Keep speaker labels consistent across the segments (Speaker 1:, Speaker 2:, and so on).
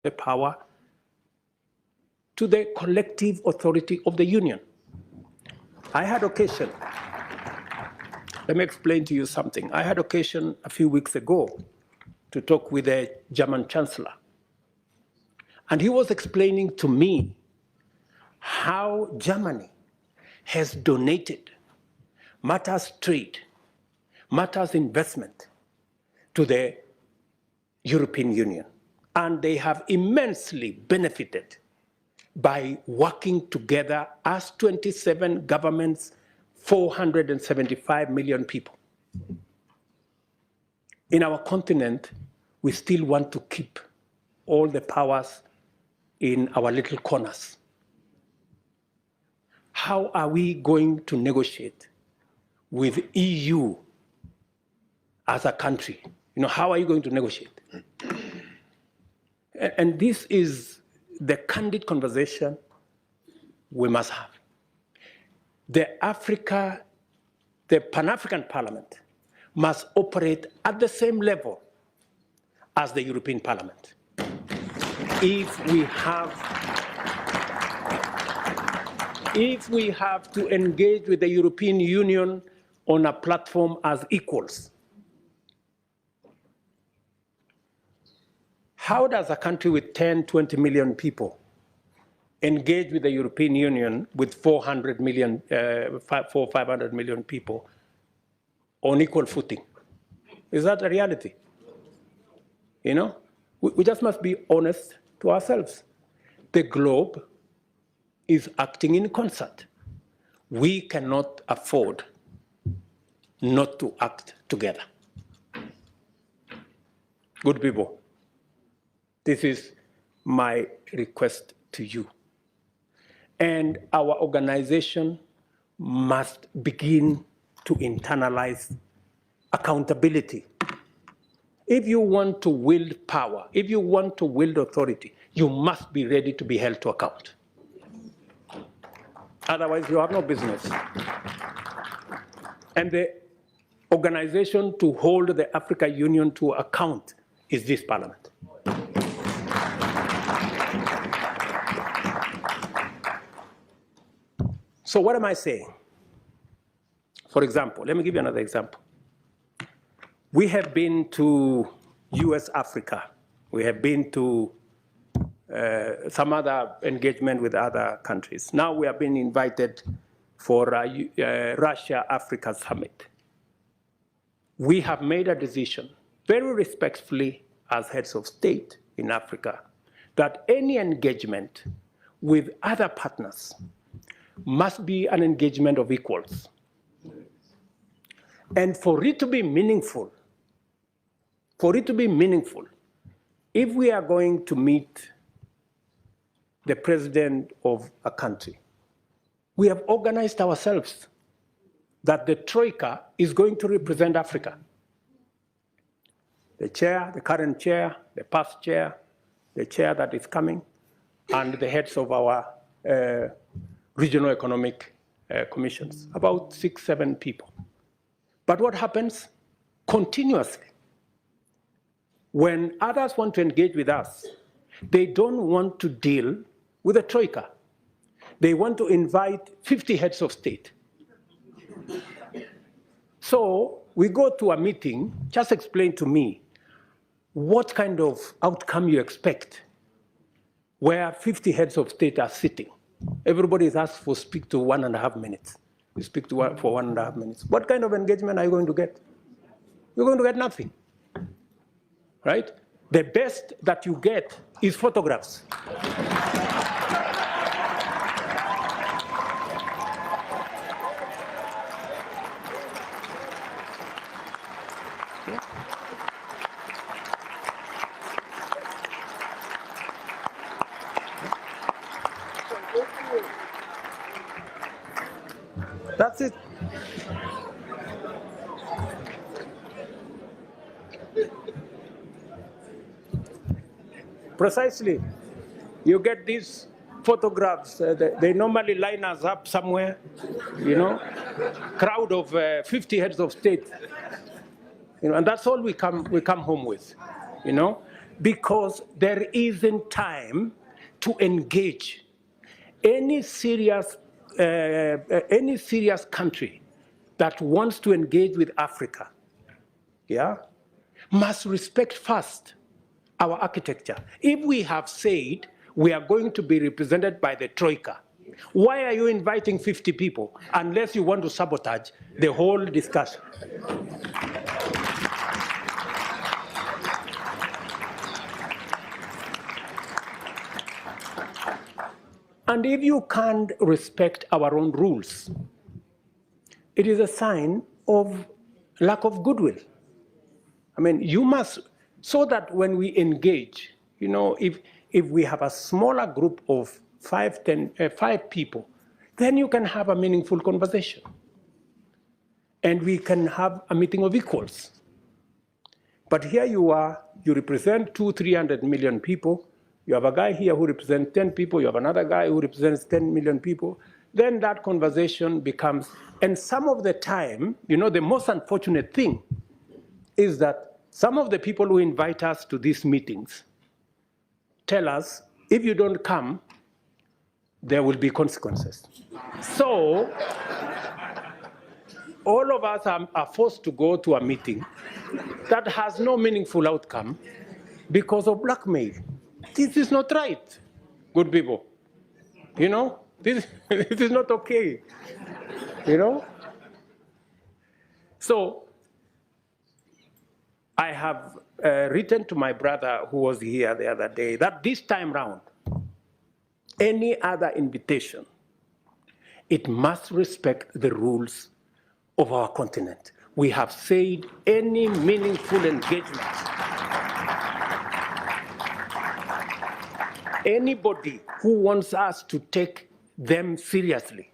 Speaker 1: the power to the collective authority of the Union. I had occasion, let me explain to you something. I had occasion a few weeks ago to talk with the German Chancellor. And he was explaining to me how Germany has donated matters trade, matters investment to the European Union. And they have immensely benefited by working together as 27 governments, 475 million people. In our continent, we still want to keep all the powers in our little corners. How are we going to negotiate with EU as a country? How are you going to negotiate? And this is the candid conversation we must have. The Pan-African Parliament must operate at the same level as the European Parliament. If we have to engage with the European Union on a platform as equals, how does a country with 10, 20 million people engage with the European Union with 500 million people on equal footing? Is that a reality? We just must be honest to ourselves. The globe is acting in concert. We cannot afford not to act together. Good people, this is my request to you. And our organization must begin to internalize accountability. If you want to wield power, if you want to wield authority, you must be ready to be held to account. Otherwise, you have no business. And the organization to hold the African Union to account is this parliament. So what am I saying? For example, let me give you another example. We have been to US Africa. We have been to some other engagement with other countries. Now we have been invited for Russia-Africa Summit. We have made a decision, very respectfully as heads of state in Africa, that any engagement with other partners must be an engagement of equals. And for it to be meaningful, if we are going to meet the president of a country, we have organized ourselves that the Troika is going to represent Africa. The chair, the current chair, the past chair, the chair that is coming, and the heads of our regional economic commissions, about 6, 7 people. But what happens continuously? When others want to engage with us, they don't want to deal with the Troika. They want to invite 50 heads of state. So we go to a meeting, just explain to me what kind of outcome you expect where 50 heads of state are sitting. Everybody is asked to speak to 1.5 minutes. You speak to for 1.5 minutes. What kind of engagement are you going to get? You're going to get nothing, right? The best that you get is photographs. That's it. Precisely. You get these photographs, they normally line us up somewhere, crowd of 50 heads of state. And that's all we come home with, because there isn't time to engage any serious country that wants to engage with Africa, yeah, must respect first our architecture. If we have said we are going to be represented by the Troika, why are you inviting 50 people unless you want to sabotage the whole discussion? And if you can't respect our own rules, it is a sign of lack of goodwill. I mean, you must, so that when we engage, you know, if we have a smaller group of 5 people, then you can have a meaningful conversation. And we can have a meeting of equals. But here you are, you represent 200-300 million people. You have a guy here who represents 10 people. You have another guy who represents 10 million people. Then that conversation becomes, and some of the time, you know, the most unfortunate thing is that some of the people who invite us to these meetings tell us, if you don't come, there will be consequences. So all of us are forced to go to a meeting that has no meaningful outcome because of blackmail. This is not right, good people. You know, this is not okay, you know? So I have written to my brother who was here the other day that this time round, any other invitation, it must respect the rules of our continent. We have said any meaningful engagement, anybody who wants us to take them seriously,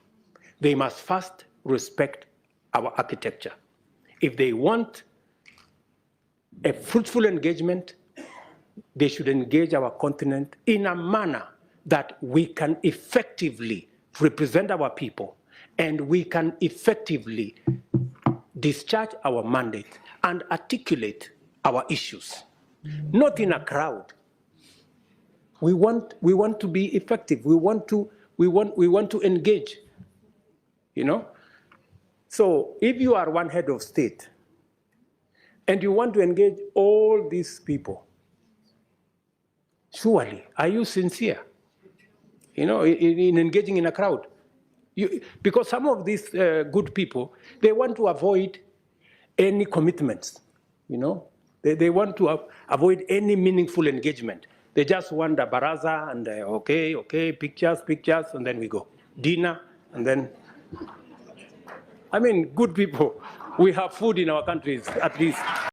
Speaker 1: they must first respect our architecture. If they want a fruitful engagement, they should engage our continent in a manner that we can effectively represent our people and we can effectively discharge our mandate and articulate our issues, not in a crowd. We want to be effective. We want to engage, you know? So if you are one head of state and you want to engage all these people, surely, are you sincere, you know, in engaging in a crowd? Because some of these good people, they want to avoid any commitments, you know? They want to avoid any meaningful engagement. They just want a baraza and okay, pictures, and then we go. Dinner, and then, I mean, good people, we have food in our countries, at least.